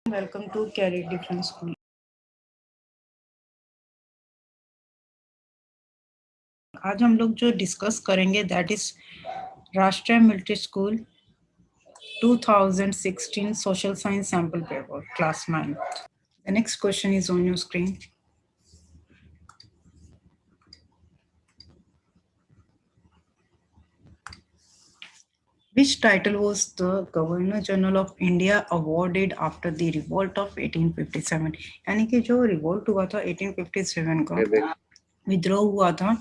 Welcome to career difference school. आज हम लोग जो डिस्कस करेंगे दैट इज राष्ट्रीय military school 2016 social science sample paper class 9। The next question is on your screen. Which title was the Governor General of India awarded after the revolt of 1857? यानी कि जो revolt हुआ था 1857 का विद्रोह हुआ था,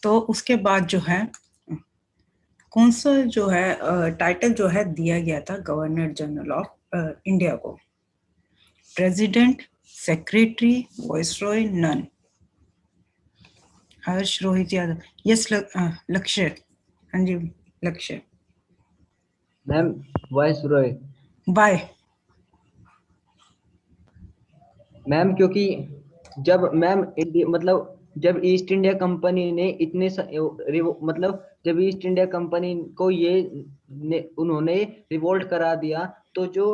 तो उसके बाद जो है कौन सा जो है टाइटल जो है दिया गया था गवर्नर जनरल ऑफ इंडिया को? President, secretary, viceroy, none. Harsh Rohit Yadav. Yes Lakshya. हाँ जी लक्ष्य। Ma'am viceroy. बाय मैम क्योंकि जब मैम मतलब जब ईस्ट इंडिया कंपनी ने मतलब जब ईस्ट इंडिया कंपनी को उन्होंने रिवोल्ट करा दिया, तो जो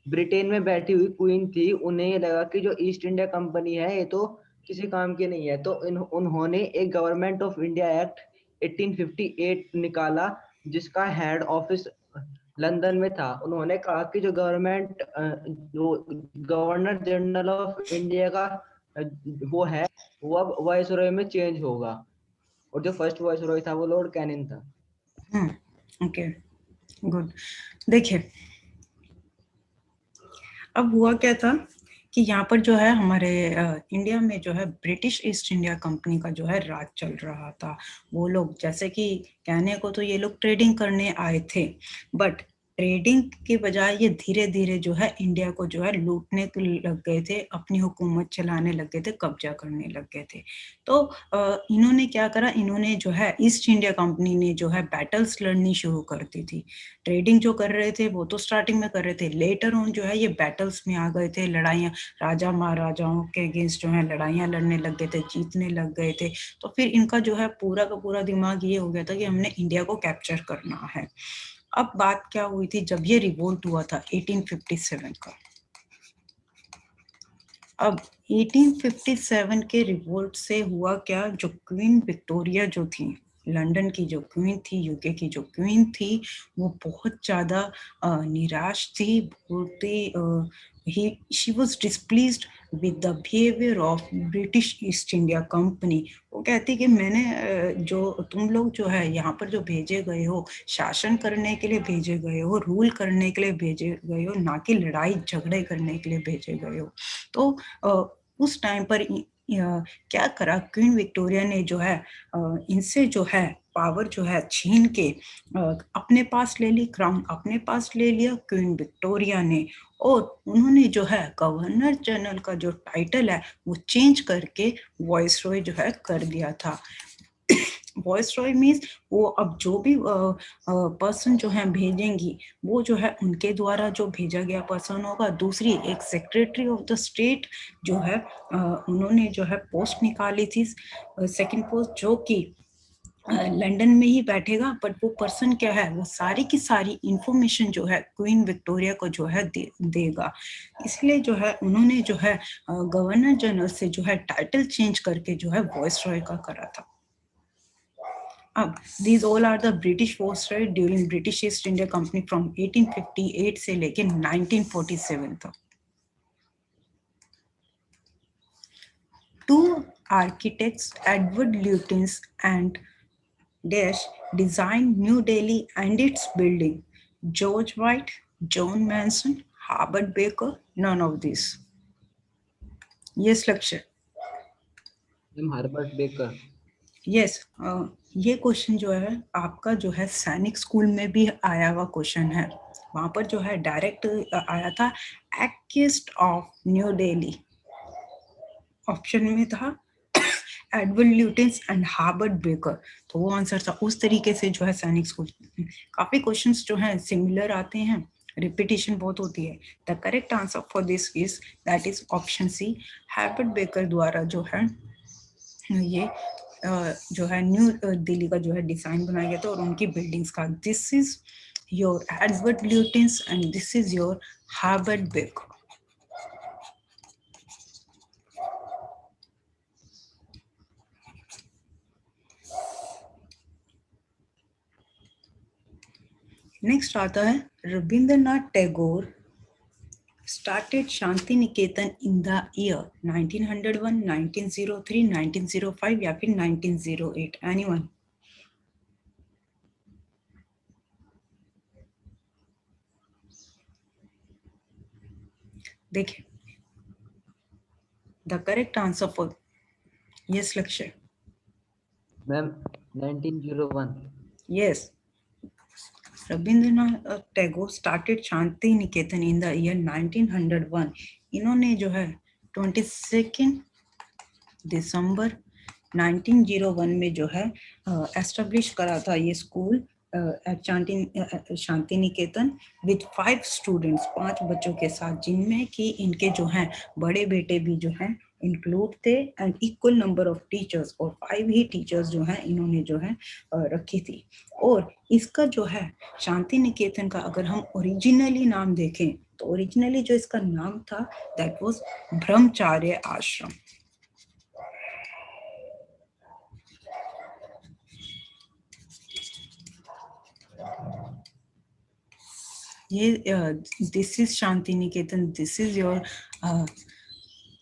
ब्रिटेन में बैठी हुई क्वीन थी उन्हें ये लगा कि जो ईस्ट इंडिया कंपनी है ये तो किसी काम की नहीं है, तो उन्होंने एक गवर्नमेंट ऑफ इंडिया एक्ट 1858 निकाला जिसका हेड ऑफिस लंदन में था। उन्होंने कहा कि जो गवर्नर जनरल ऑफ इंडिया का वो है वो अब वाइसरॉय में चेंज होगा, और जो फर्स्ट वाइसरॉय था वो लॉर्ड कैनिंग था। Okay good. देखिए अब हुआ क्या था कि यहाँ पर जो है हमारे इंडिया में जो है ब्रिटिश ईस्ट इंडिया कंपनी का जो है राज चल रहा था। वो लोग जैसे कि कहने को तो ये लोग ट्रेडिंग करने आए थे, बट ट्रेडिंग के बजाय ये धीरे धीरे जो है इंडिया को जो है लूटने लग गए थे, अपनी हुकूमत चलाने लग गए थे, कब्जा करने लग गए थे। तो इन्होंने क्या करा, इन्होंने जो है ईस्ट इंडिया कंपनी ने जो है बैटल्स लड़नी शुरू कर दी थी। ट्रेडिंग जो कर रहे थे वो तो स्टार्टिंग में कर रहे थे, लेटर ऑन जो है ये बैटल्स में आ गए थे, लड़ाइयाँ राजा महाराजाओं के अगेंस्ट जो है लड़ाइयाँ लड़ने लग गए थे, जीतने लग गए थे। तो फिर इनका जो है पूरा का पूरा दिमाग ये हो गया था कि हमने इंडिया को कैप्चर करना है। अब बात क्या हुई थी जब ये रिवोल्ट हुआ था 1857 का। अब 1857 के रिवोल्ट से हुआ क्या, जो क्वीन विक्टोरिया जो थी, लंदन की जो क्वीन थी, यूके की जो क्वीन थी, वो बहुत ज़्यादा निराश थी, बहुत ही she was displeased with the behaviour of British East India Company. वो कहती कि मैंने जो तुम लोग जो है यहाँ पर जो भेजे गए हो, शासन करने के लिए भेजे गए हो, रूल करने के लिए भेजे गए हो, ना कि लड़ाई झगड़े करने के लिए भेजे गए हो। तो उस टाइम पर क्या करा, क्वीन विक्टोरिया ने जो है इनसे जो है पावर जो है छीन के अपने पास ले ली, क्राउन अपने पास ले लिया क्वीन विक्टोरिया ने, और उन्होंने जो है गवर्नर जनरल का जो टाइटल है वो चेंज करके वॉइसरॉय जो है कर दिया था। वॉइसरॉय मीन्स वो अब जो भी पर्सन जो है भेजेंगी वो जो है उनके द्वारा जो भेजा गया पर्सन होगा। दूसरी एक सेक्रेटरी ऑफ द स्टेट जो है उन्होंने जो है पोस्ट निकाली थी, सेकंड पोस्ट, जो कि लंदन में ही बैठेगा, बट वो पर्सन क्या है, वो सारी की सारी इंफॉर्मेशन जो है क्वीन विक्टोरिया को जो है देगा। इसलिए जो है उन्होंने जो है गवर्नर जनरल से जो है टाइटल चेंज करके जो है वॉइसरॉय का करा था। अब these all are the British viceroy during British East India Company from 1858 से लेके 1947 तक। Two architects, Edward Lutyens and Dash, designed New Delhi and its building. George White, John Manson, Herbert Baker, none of these. Yes, लक्ष्य। Herbert baker. Yes ये question जो है आपका जो है सैनिक स्कूल में भी आया हुआ क्वेश्चन है। वहां पर जो है डायरेक्ट आया था architect of new Delhi, option में था एडवर्ड ल्यूटेंस एंड हार्बर्ट बेकर, तो वो आंसर था। उस तरीके से जो है सैनिक स्कूल काफी क्वेश्चंस जो हैं सिमिलर आते हैं, रिपीटिशन बहुत होती है। The correct answer for this is that is option C, Herbert Baker द्वारा जो है ये जो है न्यू दिल्ली का जो है डिजाइन बनाया गया था और उनकी बिल्डिंग्स का। This is your Edward Lutyens and this is your हार्बर्ट baker. Next आता है Rabindranath Tagore started Shanti Niketan in the year 1901, 1903, 1905 या फिर 1908. Anyone? देखिए, the correct answer for yes, Lakshay. Ma'am 1901. Yes, Rabindranath Tagore started Shanti Niketan in the year 1901. इन्होंने जो है 22 दिसंबर 1901 में जो है एस्टेब्लिश करा था ये school Shanti Niketan with 5 students, 5 बच्चों के साथ, जिनमें कि इनके जो हैं बड़े बेटे भी जो हैं इंक्लूड थे, and equal number of teachers, और 5 ही टीचर्स जो हैं इन्होंने जो है रखी थी. और इसका जो है शांति निकेतन का अगर हम ओरिजिनली नाम देखें तो ओरिजिनली जो इसका नाम था दैट वाज ब्रह्मचार्य आश्रम. ये this is Shanti Niketan, this is your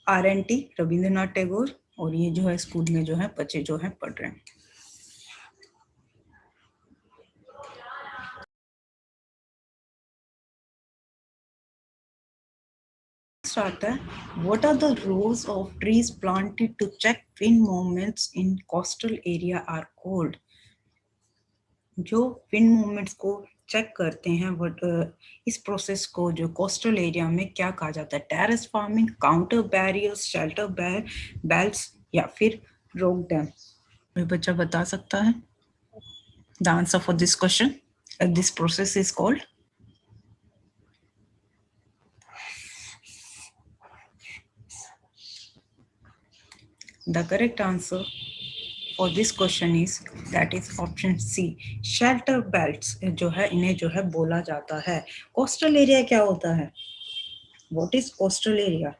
RNT Rabindranath Tagore, और ये जो है स्कूल में जो है बच्चे जो है पढ़ रहे हैं. आता है what are the rows of trees planted to check wind movements in coastal area are called. जो विंड मूवमेंट्स को चेक करते हैं बट इस प्रोसेस को जो कोस्टल एरिया में क्या कहा जाता है? Terrace farming, counter barriers, shelter belts या फिर रॉक डैम. कोई बच्चा बता सकता है? The answer for this question, this process is called. The correct answer for this question is that is option C, shelter belts जो है इन्हें जो है बोला जाता है. कोस्टल एरिया क्या होता है? What is coastal area?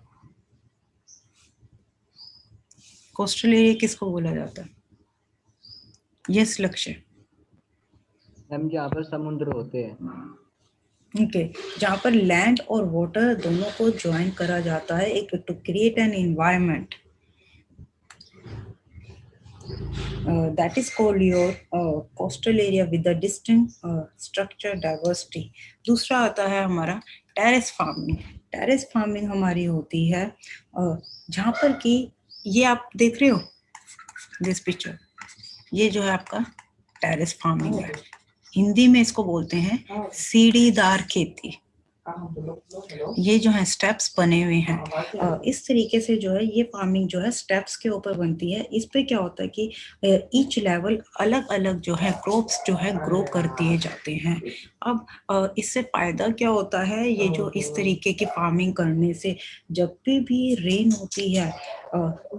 Coastal area किसको बोला जाता है? यस लक्ष्य. मैम जहाँ पर समुद्र होते हैं. ओके, जहाँ पर लैंड और वाटर दोनों को ज्वाइन करा जाता है एक to create an environment. That is called your coastal area with a distinct structure diversity. दूसरा आता है हमारा टेरेस फार्मिंग. टेरेस फार्मिंग हमारी होती है जहाँ पर कि ये आप देख रहे हो दिस पिक्चर, ये जो है आपका टेरेस फार्मिंग है. हिंदी में इसको बोलते हैं सीढ़ीदार खेती. ये जो है स्टेप्स बने हुए हैं. इस तरीके से जो है ये फार्मिंग जो है स्टेप्स के ऊपर बनती है. इस पे क्या होता है कि ईच लेवल अलग अलग जो है क्रॉप्स जो है ग्रो करते जाते हैं. अब इससे फायदा क्या होता है? ये जो इस तरीके की फार्मिंग करने से जब भी रेन होती है,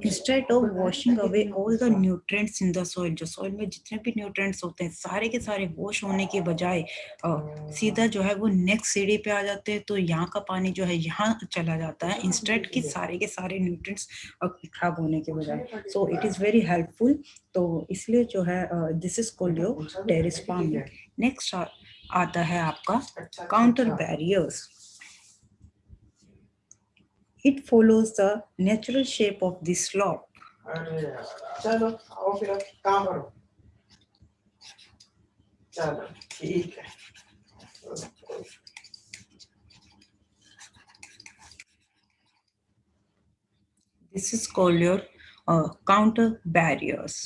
instead of washing away all the nutrients in the soil, जो सॉइल में जितने भी न्यूट्रिएंट्स होते हैं सारे के सारे वॉश होने के बजाय सीधा जो है वो नेक्स्ट सीढ़ी पे आ जाते हैं, तो यहाँ का पानी जो है यहाँ चला जाता है इंस्टेड कि सारे के सारे न्यूट्रिएंट्स खराब होने के बजाय. So it is very helpful. तो इसलिए जो है this is called your terrace farming. Next आता है आपका counter barriers. It follows the natural shape of the slope. चलो आओ फिर काम करो. चलो ठीक है. This is called your counter barriers.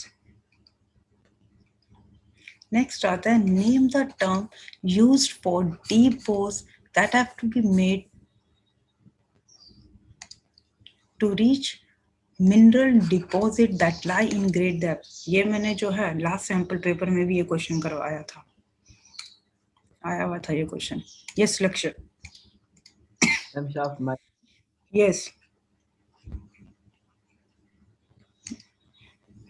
Next आता है name the term used for deep bores that have to be made to reach mineral deposit that lie in great depth. ये मैंने जो है लास्ट सैंपल पेपर में भी ये question करवाया था, आया हुआ था ये क्वेश्चन. यस लक्ष्य. Ma'am shaft mine. Yes,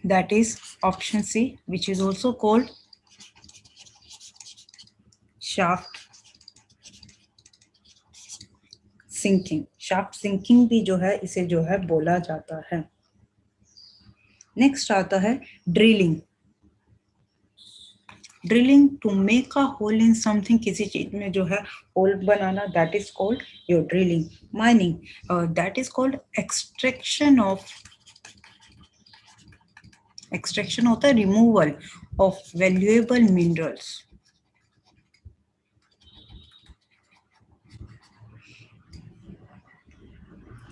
that is option C, which is also called shaft sinking. shaft sinking भी जो है इसे जो है बोला जाता है. नेक्स्ट आता है drilling. Drilling to make a hole in something, किसी चीज में जो है होल बनाना, that is called your drilling. Mining, that is called extraction of, extraction होता है removal of valuable minerals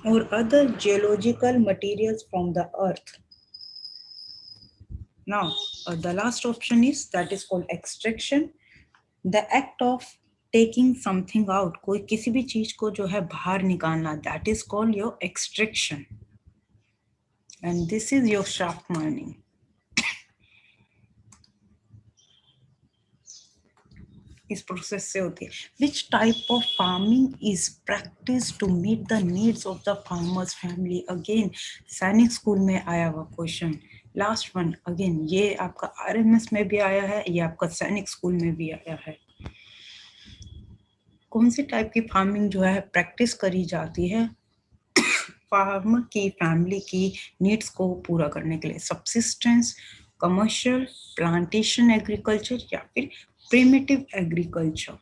or other geological materials from the earth. Now, the last option is that is called extraction, the act of taking something out. कोई किसी भी चीज को जो है बाहर निकालना, that is called your extraction. And this is your shaft mining. इस प्रोसेस से होती है. Which type of farming is practiced to meet the needs of the farmers family? Again, सैनिक स्कूल में आया हुआ क्वेश्चन. लास्ट वन अगेन, ये आपका आरएमएस में भी आया है, ये आपका सैनिक स्कूल में भी आया है. कौन सी टाइप की फार्मिंग जो है प्रैक्टिस करी जाती है फार्मर की फैमिली की नीड्स को पूरा करने के लिए? सब्सिस्टेंस, कमर्शियल, प्लांटेशन एग्रीकल्चर या फिर primitive agriculture?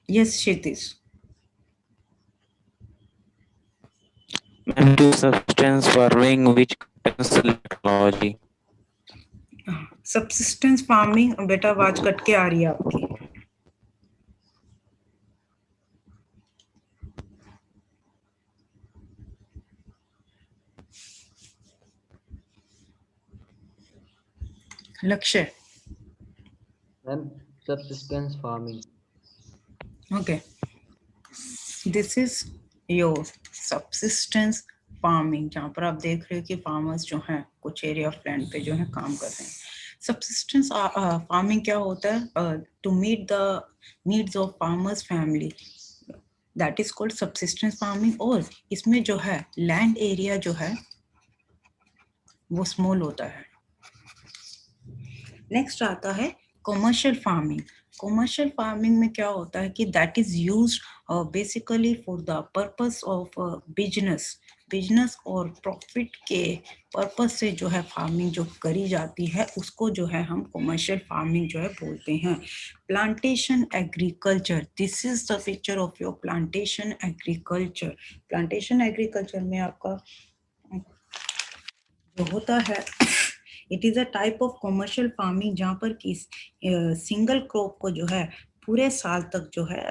Yes Kshitij. Ma'am, to substance farming which contains technology. Subsistence farming, बेटा आवाज कट के आ रही है आपकी. लक्ष्य. Ma'am subsistence farming. Okay, this is your subsistence farming, जहाँ पर आप देख रहे हो कि फार्मर्स जो हैं कुछ एरिया ऑफ लैंड पे जो है काम कर रहे हैं. सब्सिस्टेंस फार्मिंग क्या होता है? To meet the needs of farmers family, that is called subsistence farming. और इसमें जो है लैंड एरिया जो है वो स्मॉल होता है. नेक्स्ट आता है कमर्शियल फार्मिंग. कमर्शियल फार्मिंग में क्या होता है कि that is used basically for the purpose of business और प्रॉफिट के पर्पस से जो है फार्मिंग जो करी जाती है उसको जो है हम कमर्शियल फार्मिंग जो है बोलते हैं. Plantation agriculture, this is the picture of your plantation agriculture. Plantation agriculture में आपका जो होता है, it is a type of commercial farming जहाँ पर कि सिंगल क्रॉप को जो है पूरे साल तक जो है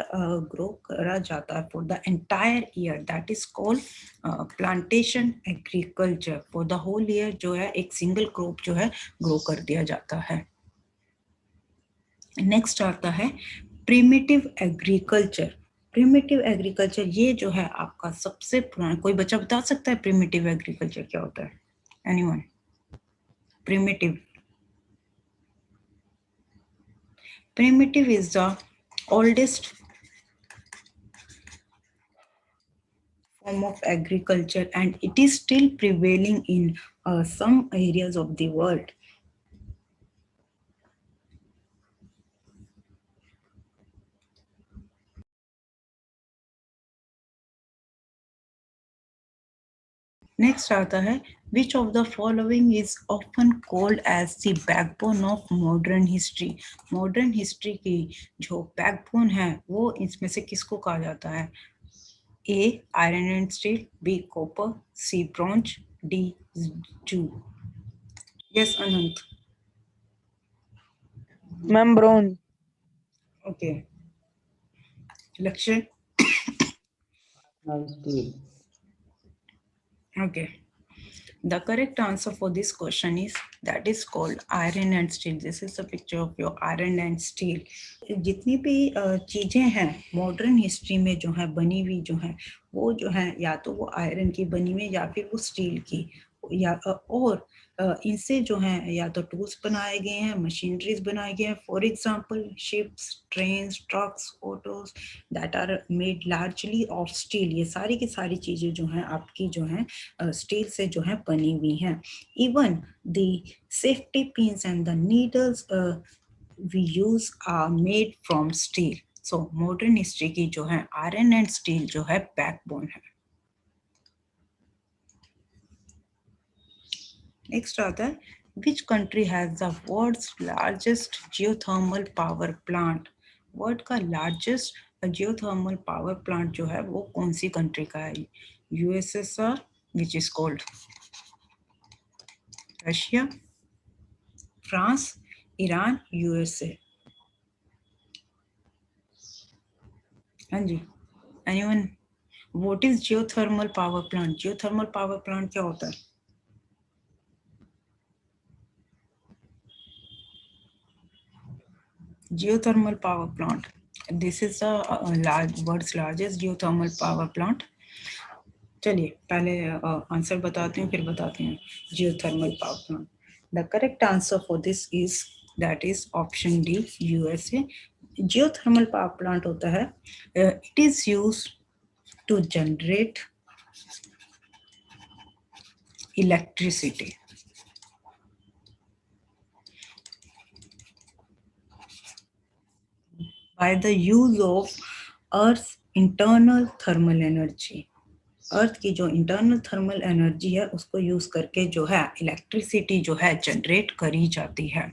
ग्रो करा जाता है for the entire year, that is called plantation agriculture. For the whole year जो है एक सिंगल क्रॉप जो है ग्रो कर दिया जाता है. नेक्स्ट आता है प्रिमिटिव एग्रीकल्चर. प्रिमिटिव एग्रीकल्चर ये जो है आपका सबसे पुराना, कोई बच्चा बता सकता है प्रिमिटिव एग्रीकल्चर क्या होता है? Anyone? Primitive is the oldest form of agriculture and it is still prevailing in some areas of the world. Next आता है which of the following is often called as the backbone of modern history? Modern history की जो backbone है वो इसमें से किसको कहा जाता है? A. Iron and steel, B. Copper, C. Bronze, D. Jew. Yes, Anant. Ma'am, bronze. Okay. Lakshya. Steel. Okay. The correct answer for this question is that is called iron and steel. This is a picture of your iron and steel. जितनी भी चीजें हैं modern history में जो है बनी हुई जो है वो जो है या तो वो आयरन की बनी हुई या फिर वो स्टील की, या और इनसे जो है या तो टूल्स बनाए गए हैं, मशीनरीज बनाए गए हैं. For example ships, trains, trucks, autos that are made largely of steel. ये सारी की सारी चीजें जो हैं आपकी जो हैं स्टील से जो है बनी हुई हैं. Even the safety pins and the needles we use are made from steel. So modern history की जो है आयरन एंड स्टील जो है बैकबोन है. नेक्स्ट आता है Which country has the world's largest geothermal power plant? World का largest geothermal power plant जो है वो कौन सी कंट्री का है? USSR, which is called Russia, France, Iran, USA. हाँ जी, anyone? What is geothermal power plant? Geothermal power plant क्या होता है? Geothermal power plant. This is the world's largest geothermal power plant. चलिए पहले आंसर बताती हूँ फिर बताती हूँ geothermal power plant. The correct answer for this is that is option D, USA. Geothermal power plant होता है, it is use to generate electricity by the use of Earth's internal thermal energy. Earth की जो internal thermal energy है उसको use करके जो है electricity जो है जनरेट करी जाती है।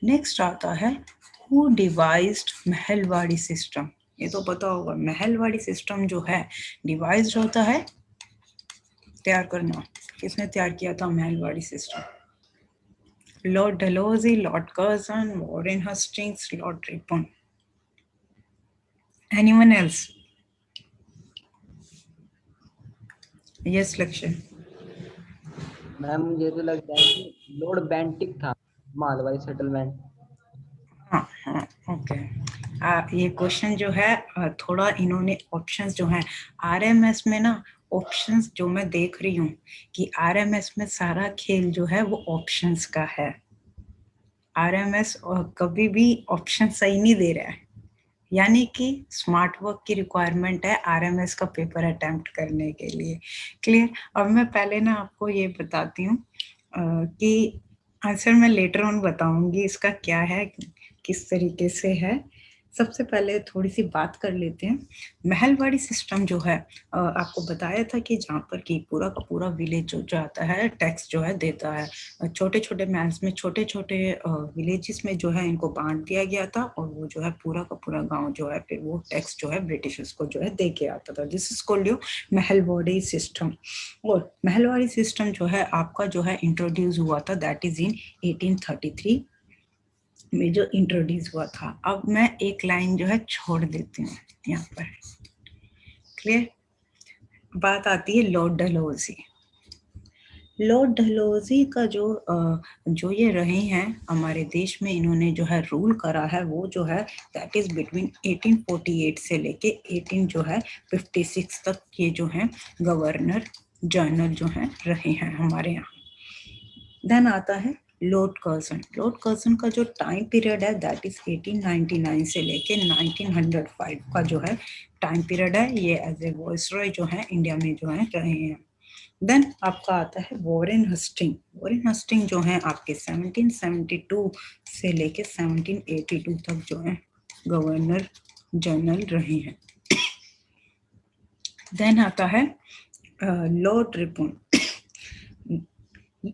नेक्स्ट आता है हु डिवाइस्ड महलवाड़ी सिस्टम। ये तो पता होगा, महलवाड़ी सिस्टम जो है डिवाइस्ड होता है, तैयार करना। किसने तैयार किया था Mahalwari system? Lord Dalhousie, Lord Curzon, Warren Hastings, Lord Ripon. Anyone else? Yes, Lakshay. Ma'am मुझे तो लगता है कि लॉर्ड बेंटिक था मालवाई सेटलमेंट। हाँ हाँ ओके। ये क्वेश्चन जो है थोड़ा इन्होंने ऑप्शंस जो हैं आरएमएस में ना, ऑप्शंस जो मैं देख रही हूँ कि आरएमएस में सारा खेल जो है वो ऑप्शंस का है। आरएमएस कभी भी ऑप्शन सही नहीं दे रहा है, यानी कि स्मार्ट वर्क की रिक्वायरमेंट है आरएमएस का पेपर अटेम्प्ट करने के लिए। क्लियर? अब मैं पहले ना आपको ये बताती हूँ कि आंसर मैं लेटर ऑन बताऊंगी इसका क्या है, किस तरीके से है। सबसे पहले थोड़ी सी बात कर लेते हैं। महलवाड़ी सिस्टम जो है आपको बताया था कि जहाँ पर कि पूरा का पूरा विलेज जो जाता है टैक्स जो है देता है। छोटे छोटे महल्स में छोटे छोटे विलेजेस में जो है इनको बांट दिया गया था और वो जो है पूरा का पूरा गांव जो है फिर वो टैक्स जो है ब्रिटिशर्स को जो है दे के आता था। This is called Mahalwari system. और महलवाड़ी सिस्टम जो है आपका जो है इंट्रोड्यूस हुआ था दैट इज इन 1833 में जो इंट्रोड्यूस हुआ था। अब मैं एक लाइन जो है छोड़ देती हूँ यहाँ पर। क्लियर? बात आती है लॉर्ड डलहौजी। लॉर्ड डलहौजी का जो ये रहे हैं हमारे देश में, इन्होंने जो है रूल करा है वो जो है दैट इज बिटवीन 1848 से लेके 1856 तक ये जो है गवर्नर जनरल जो है रहे हैं हमारे यहाँ। देन आता है लॉर्ड कर्जन। लॉर्ड कर्जन का जो टाइम पीरियड है दैट इज 1899 से लेके 1905 का जो है टाइम पीरियड है। ये एज ए वॉइसरॉय जो है इंडिया में जो है रहे हैं। देन आपका आता है वॉरेन हस्टिंग। वॉरेन हस्टिंग जो है आपके 1772 से लेके 1782 तक जो है गवर्नर जनरल रहे हैं। देन आता है लॉर्ड रिपन।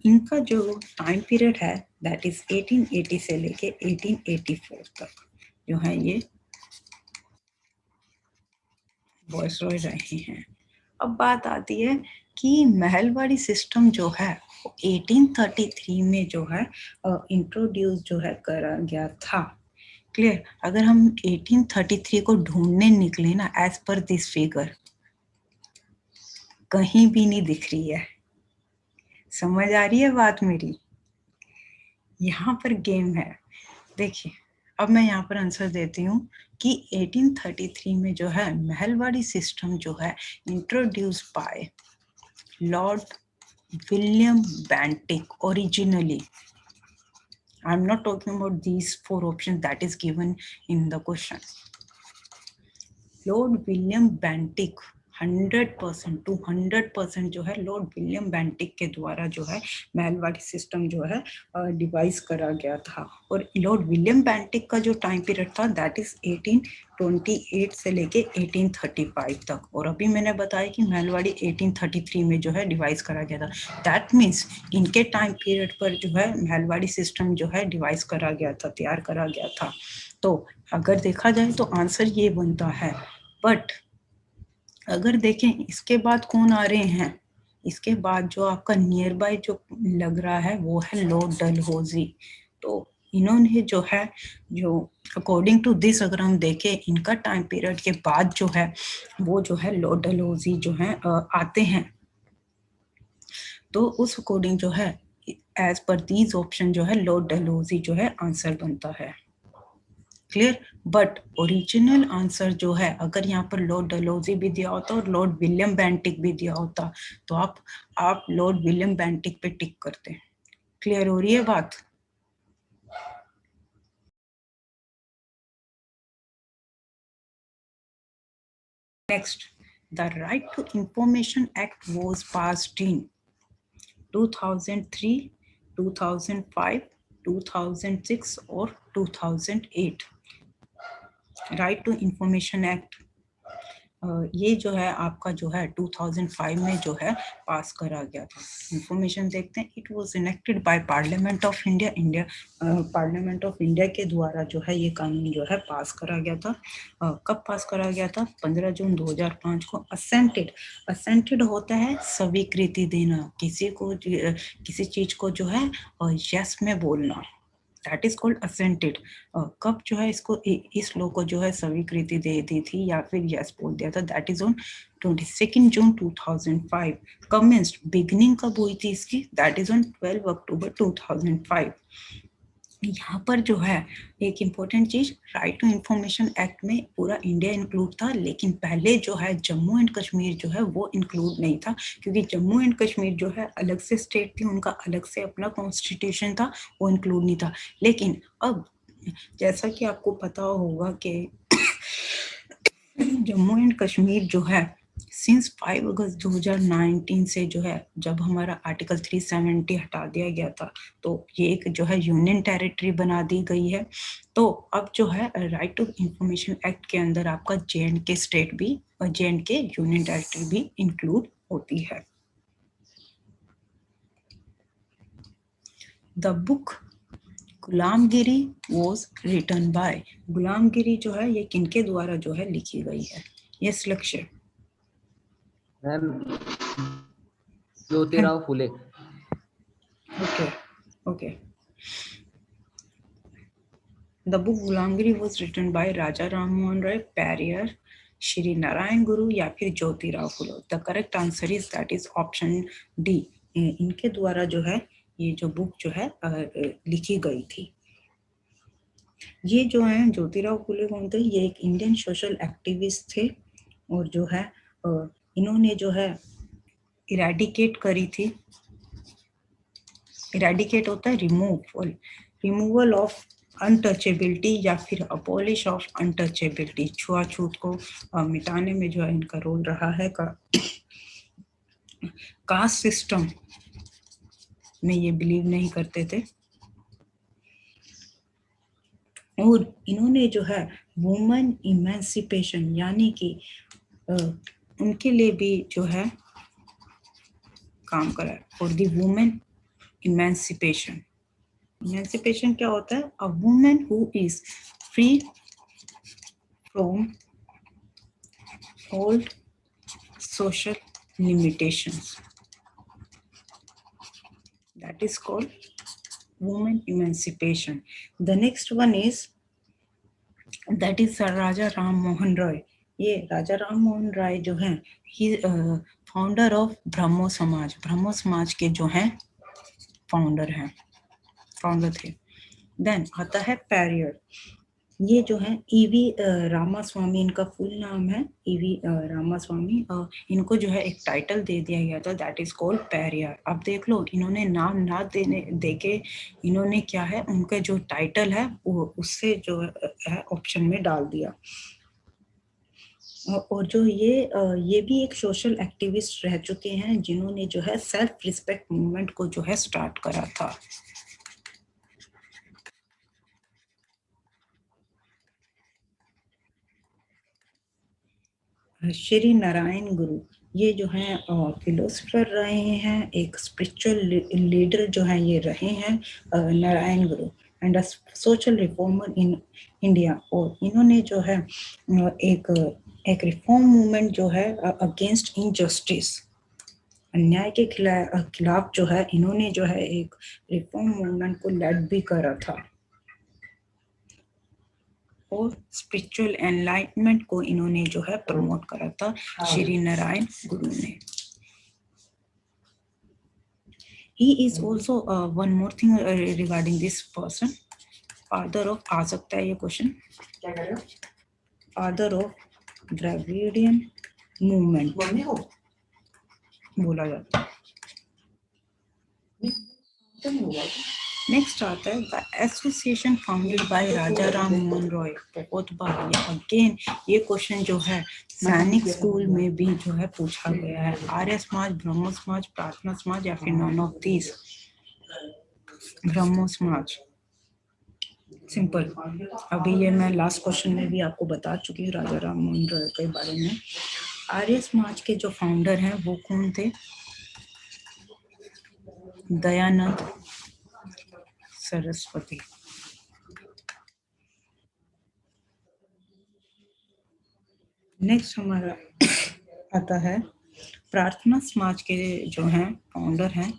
इनका जो टाइम पीरियड है दैट इज 1880 से लेके 1884 तक जो है ये वॉइसरॉय रहे हैं। अब बात आती है कि महलवाड़ी सिस्टम जो है 1833 में जो है इंट्रोड्यूस जो है करा गया था। क्लियर? अगर हम 1833 को ढूंढने निकले ना एज पर दिस फिगर, कहीं भी नहीं दिख रही है। समझ आ रही है बात मेरी? यहाँ पर गेम है। देखिए अब मैं यहाँ पर आंसर देती हूँ कि 1833 में जो है महलवाड़ी सिस्टम जो है introduce by Lord William Bentinck originally. I'm not talking about these four options that is given in the question. Lord William Bentinck 100% 200% जो है लॉर्ड विलियम बेंटिक के द्वारा जो है महलवाड़ी सिस्टम जो है डिवाइस करा गया था। और लॉर्ड विलियम बेंटिक का जो टाइम पीरियड था दैट इज 1828 से लेके 1835 तक, और अभी मैंने बताया कि महलवाड़ी 1833 में जो है डिवाइस करा गया था। दैट मीन्स इनके टाइम पीरियड पर जो है महलवाड़ी सिस्टम जो है डिवाइस करा गया था, तैयार करा गया था। तो अगर देखा जाए तो आंसर ये बनता है। बट अगर देखें इसके बाद कौन आ रहे हैं, इसके बाद जो आपका नियर बाय जो लग रहा है वो है लॉर्ड डलहौजी। तो इन्होंने जो है जो अकॉर्डिंग टू दिस अगर हम देखें इनका टाइम पीरियड के बाद जो है वो जो है लॉर्ड डलहौजी जो है आते हैं। तो उस अकॉर्डिंग जो है एज पर दीज ऑप्शन जो है लॉर्ड डलहौजी जो है आंसर बनता है। क्लियर। बट ओरिजिनल आंसर जो है अगर यहाँ पर लॉर्ड डलहौजी भी दिया होता और लॉर्ड विलियम बेंटिक भी दिया होता तो आप लॉर्ड विलियम बेंटिक पे टिक करते। क्लियर हो रही है बात? Next, the right to information act was passed in 2003, 2005, 2006 और 2008। राइट टू इंफॉर्मेशन एक्ट ये जो है आपका जो है 2005 में जो है पास करा गया था। इंफॉर्मेशन देखते हैं। It was enacted by parliament of India. Parliament of India के द्वारा जो है ये कानून जो है पास करा गया था। कब पास करा गया था? 15 जून 2005 को। असेंटेड होता है स्वीकृति देना, किसी चीज को जो है यस में बोलना, दैट इज कॉल्ड असेंटेड। कब जो है इसको इस लॉ को जो है स्वीकृति दे दी थी या फिर यस बोल दिया था? That is on 22 June 2005। Commenced, beginning कब हुई थी इसकी? दैट इज ऑन 12 अक्टूबर 2005। यहाँ पर जो है एक इम्पोर्टेंट चीज, राइट टू इंफॉर्मेशन एक्ट में पूरा इंडिया इंक्लूड था, लेकिन पहले जो है जम्मू एंड कश्मीर जो है वो इंक्लूड नहीं था, क्योंकि जम्मू एंड कश्मीर जो है अलग से स्टेट थी, उनका अलग से अपना कॉन्स्टिट्यूशन था, वो इंक्लूड नहीं था। लेकिन अब जैसा कि आपको पता होगा कि जम्मू एंड कश्मीर जो है सिंस 5 अगस्त 2019 से जो है जब हमारा आर्टिकल 370 हटा दिया गया था तो ये एक जो है यूनियन टेरिटरी बना दी गई है। तो अब जो है राइट टू इंफॉर्मेशन एक्ट के अंदर आपका J&K स्टेट भी और J&K यूनियन टेरिटरी भी इंक्लूड होती है। The book Gulamgiri was written by, गुलामगिरी जो है ये किनके द्वारा जो है लिखी गई है? यस लक्ष्य। Ma'am Jyotirao Phule. Okay. The book Gulambgiri was written by Raja Ram Mohan Roy, Periyar, Shri Narayan Guru या फिर Jyotirao Phule. The correct answer is that is option D। इनके द्वारा जो है ये जो बुक जो है लिखी गई थी। ये जो है ज्योतिराव फुले कौन थे? ये एक इंडियन सोशल एक्टिविस्ट थे और जो है इन्होंने जो है इरेडिकेट करी थी। इरेडिकेट होता है रिमूवल ऑफ अनटचेबिलिटी या फिर अबॉलिश ऑफ अनटचेबिलिटी, छुआछूत को मिटाने में जो है इनका रोल रहा है। कास्ट सिस्टम में ये बिलीव नहीं करते थे और इन्होंने जो है वुमेन इमेंसिपेशन यानी कि उनके लिए भी जो है काम करा for the women emancipation. Emancipation क्या होता है? A woman who is free from all social limitations, that is called women emancipation. The next one is that is Raja Ram Mohan Roy। ये राजा राम मोहन राय जो है ही फाउंडर ऑफ ब्रह्मो समाज, ब्रह्मो समाज के जो हैं फाउंडर थे। देन आता है पेरियर। ये जो है ईवी रामास्वामी इनका फुल नाम है, ईवी रामास्वामी। इनको जो है एक टाइटल दे दिया गया था दैट इज कॉल्ड पेरियार। अब देख लो इन्होंने नाम ना देके इन्होंने क्या है उनका जो टाइटल है वो उससे जो है ऑप्शन में डाल दिया। और जो ये भी एक सोशल एक्टिविस्ट रह चुके हैं जिन्होंने जो है सेल्फ रिस्पेक्ट मूवमेंट को जो है स्टार्ट करा था। श्री नारायण गुरु ये जो है फिलोसफर रहे हैं, एक स्पिरिचुअल लीडर जो है ये रहे हैं नारायण गुरु, and social reformer in India. और इन्होंने जो है एक रिफॉर्म मूवमेंट जो है अगेंस्ट इनजस्टिस, अन्याय के खिलाफ जो है इन्होंने जो है एक रिफॉर्म मूवमेंट को लेड भी करा था, और स्पिरिचुअल एनलाइटमेंट को इन्होंने जो है प्रमोट करा था श्री नारायण गुरु ने। He is also one more thing regarding this person, father of, आ सकता है ये क्वेश्चन, क्या कह रहे हो, फादर ऑफ द्रविडियन मूवमेंट बोला जाता है। नेक्स्ट आता है द एसोसिएशन फाउंडेड बाय राजा राम मोहन रॉय। बहुत बार अगेन ये क्वेश्चन जो है सैनिक स्कूल में भी जो है पूछा गया है। आर्य समाज, ब्रह्मो समाज, प्रार्थना समाज या फिर नॉन ऑफ दीज। ब्रह्मो समाज, सिंपल। अभी ये मैं लास्ट क्वेश्चन में भी आपको बता चुकी हूँ राजा राम मोहन रॉय के बारे में। आर्य समाज के जो फाउंडर हैं वो कौन थे? दयानंद सरस्वती। नेक्स्ट हमारा आता है प्रार्थना समाज के जो हैं फाउंडर हैं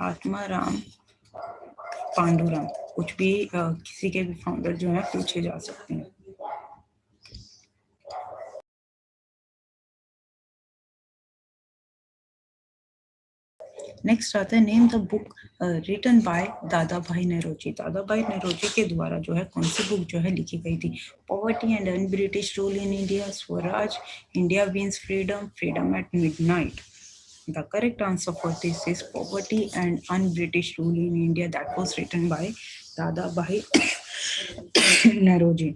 आत्माराम पांडुरंग। कुछ भी किसी के भी फाउंडर जो है पूछे जा सकते हैं। नेक्स्ट आता है name the book written by Dadabhai Naoroji. दादा भाई नौरोजी के द्वारा जो है कौन सी बुक जो है लिखी गई थी? Poverty and un British rule in India, Swaraj, India wins freedom, freedom at midnight. The correct answer for this is Poverty and Un-British Rule in India, that was written by Dada Bhai Nauroji.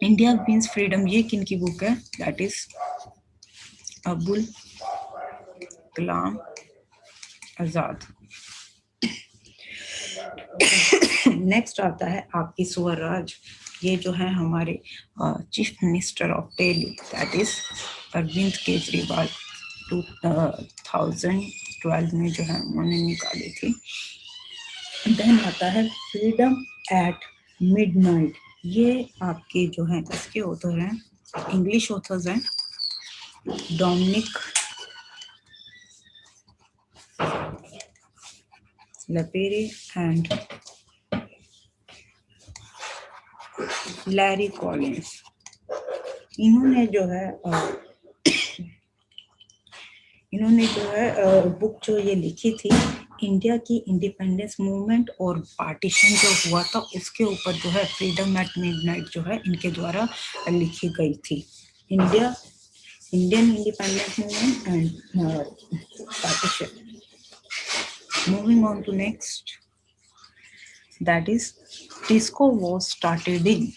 India Wins Freedom ये किन की book है? That is Abul Kalam Azad. Next आता है आपकी स्वराज। ये जो है हमारे chief minister of Delhi, that is Arvind Kejriwal. 2012 में जो है उन्होंने निकाली थी। देन आता है फ्रीडम एट मिडनाइट। ये आपके जो है इसके ऑथर हैं, इंग्लिश ऑथर्स हैं डोमिनिक लेपेरे एंड लैरी कॉलिंस। इन्होंने जो है बुक जो ये लिखी थी इंडिया की इंडिपेंडेंस मूवमेंट और पार्टीशन जो हुआ था उसके ऊपर जो है फ्रीडम एट मिडनाइट जो है इनके द्वारा लिखी गई थी। Indian independence movement and partition. Moving on to next, that is TISCO was started in.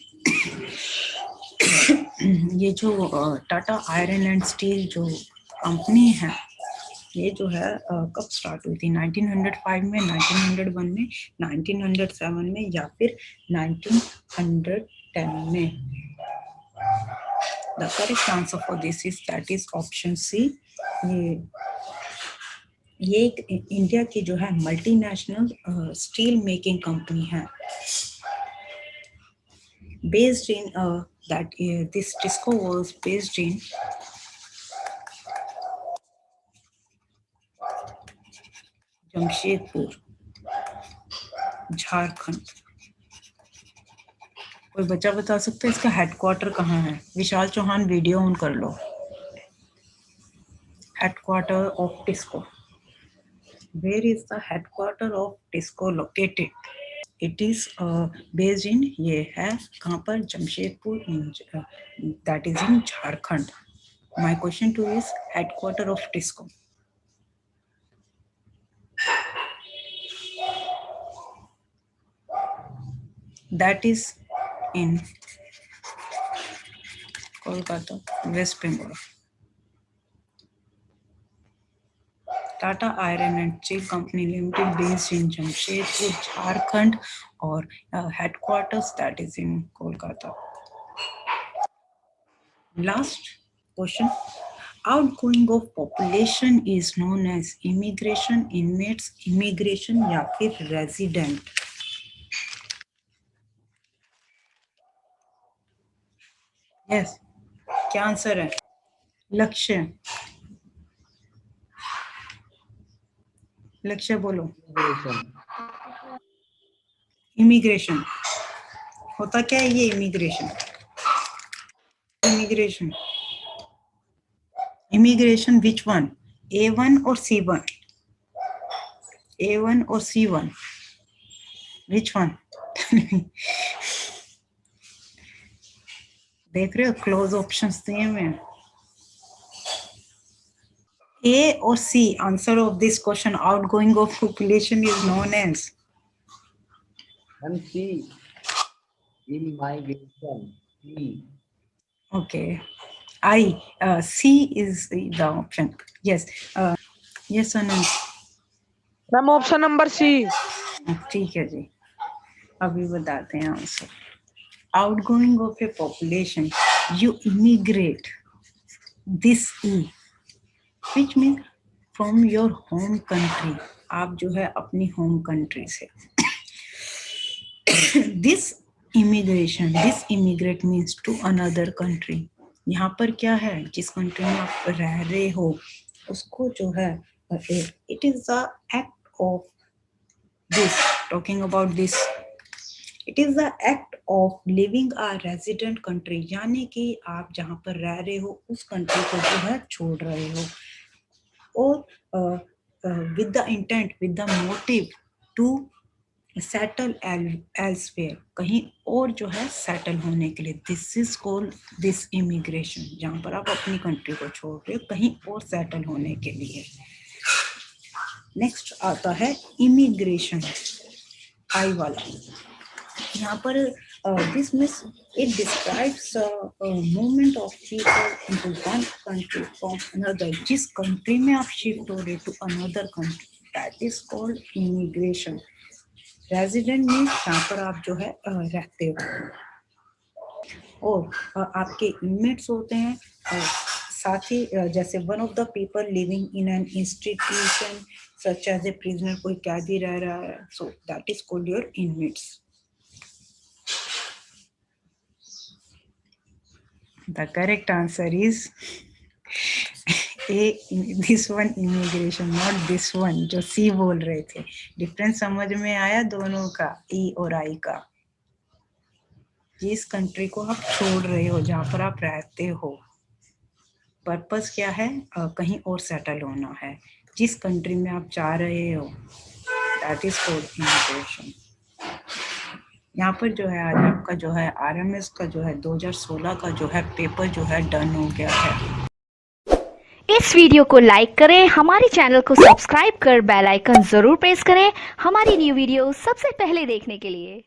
ये जो टाटा आयरन एंड स्टील जो कंपनी है ये जो है कब स्टार्ट हुई थी? 1905 में, 1901 में, 1907 में या फिर 1910 में? The correct answer for this is that is option C. ये एक इंडिया की जो है मल्टीनेशनल स्टील मेकिंग कंपनी है based in that this disco was based in Jamshedpur, Jharkhand. कोई बच्चा बता सकता है इसका हेडक्वार्टर कहाँ है? विशाल चौहान वीडियो ऑन कर लो। Headquarter of TISCO, where is the headquarter of TISCO located? It is based in, ये है कहाँ पर? Jamshedpur, that is in Jharkhand. My question two is headquarter of TISCO. That is in Kolkata, West Bengal. Tata iron and steel company limited based in Jamshedpur, Jharkhand, और headquarters that is in Kolkata. Last question. Outgoing of population is known as immigration, inmates, immigration या फिर resident. Yes. क्या answer है? लक्ष्य, लक्ष्य बोलो। Immigration होता क्या है ये? Immigration, immigration, immigration which one? A1 और C1? A1 और C1 विच वन? देख रहे हो क्लोज ऑप्शंस दिए हुए हैं। A or C, answer of this question, outgoing of population is known as? MC, immigration. C. Okay, C is the option. Yes, yes Anand. Ma'am option number C. ठीक है जी, अभी बताते हैं answer. Outgoing of a population, you immigrate. This E, which means from your home country. आप जो है अपनी होम कंट्री से। This immigration, this immigrate means to another country. यहाँ पर क्या है? जिस कंट्री में आप रह रहे हो उसको जो है it is the act of this, talking about this, it is the act of leaving a resident country, यानी कि आप जहाँ पर रह रहे हो उस कंट्री को जो है छोड़ रहे हो, और with the intent, with the motive to settle elsewhere, कहीं और जो है सेटल होने के लिए। This is called this immigration, जहाँ पर आप अपनी कंट्री को छोड़ रहे हो कहीं और सेटल होने के लिए। नेक्स्ट आता है इमिग्रेशन, आई वाला। यहाँ पर this means it describes movement of people into one country from another. जिस कंट्री में आप शिफ्ट हो रहे to another country, that is called immigration. Resident means जहाँ पर आप जो है रहते हो, और आपके इनमेट्स होते हैं, साथ ही जैसे one of the people living in an institution such as a prisoner, कोई कैदी रह रहा है, so that is called your inmates. The correct answer is A, this one immigration, not this one जो सी बोल रहे थे। डिफरेंस समझ में आया दोनों का, ई और आई का। जिस कंट्री को आप छोड़ रहे हो, जहाँ पर आप रहते हो, पर्पस क्या है? कहीं और सेटल होना है। जिस कंट्री में आप जा रहे हो, दैट इज कॉल्ड इमिग्रेशन। यहाँ पर जो है आज आपका जो है RMS का जो है 2016 का जो है पेपर जो है डन हो गया है। इस वीडियो को लाइक करें, हमारे चैनल को सब्सक्राइब कर बेल आइकन जरूर प्रेस करें हमारी न्यू वीडियो सबसे पहले देखने के लिए।